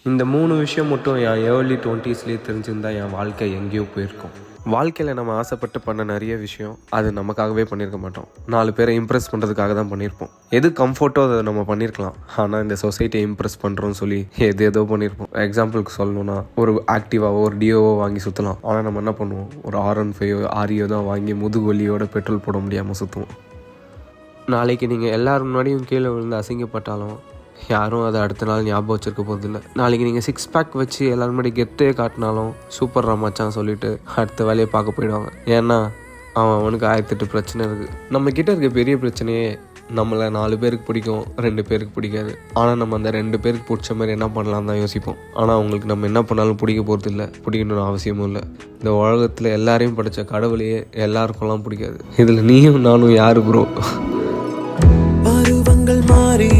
இந்த 3 விஷயம் மட்டும் என் ஏர்லி 20ஸ்லேயே தெரிஞ்சிருந்தா என் வாழ்க்கை எங்கேயோ போயிருக்கும். வாழ்க்கையில் நம்ம ஆசைப்பட்டு பண்ண நிறைய விஷயம் அது நமக்காகவே பண்ணியிருக்க மாட்டோம். 4 பேரை இம்ப்ரெஸ் பண்ணுறதுக்காக தான் பண்ணியிருப்போம். எது கம்ஃபர்ட்டோ அதை நம்ம பண்ணியிருக்கலாம். ஆனால் இந்த சொசைட்டியை இம்ப்ரெஸ் பண்ணுறோன்னு சொல்லி ஏதோ பண்ணியிருப்போம். எக்ஸாம்பிளுக்கு சொல்லணும்னா ஒரு ஆக்டிவாவோ ஒரு டியோவோ வாங்கி சுற்றலாம். ஆனால் நம்ம என்ன பண்ணுவோம், ஒரு R15 REO தான் வாங்கி முதுகுவலியோட பெட்ரோல் போட முடியாமல் சுற்றுவோம். நாளைக்கு நீங்கள் எல்லோரும் முன்னாடியும் கீழே விழுந்து அசிங்கப்பட்டாலும் யாரும் அதை அடுத்த நாள் ஞாபகம் வச்சுருக்க போகிறதில்ல. நாளைக்கு நீங்கள் 6 பேக் வச்சு எல்லோரும் முன்னாடி கெத்தே காட்டினாலும் சூப்பர் ராமாச்சான் சொல்லிவிட்டு அடுத்த வேலையை பார்க்க போயிடுவாங்க. ஏன்னா அவனுக்கு 1008 பிரச்சனை இருக்குது. நம்மக்கிட்ட இருக்க பெரிய பிரச்சனையே நம்மளை 4 பேருக்கு பிடிக்கும், 2 பேருக்கு பிடிக்காது. ஆனால் நம்ம அந்த 2 பேருக்கு பிடிச்ச மாதிரி என்ன பண்ணலாம் தான் யோசிப்போம். ஆனால் அவங்களுக்கு நம்ம என்ன பண்ணாலும் பிடிக்க போகிறது இல்லை, பிடிக்கணும்னு அவசியமும் இல்லை. இந்த உலகத்தில் எல்லாரையும் படித்த கடவுளையே எல்லாருக்கெல்லாம் பிடிக்காது. இதில் நீயும் நானும் யார் ப்ரோ? பருவங்கள் மாறி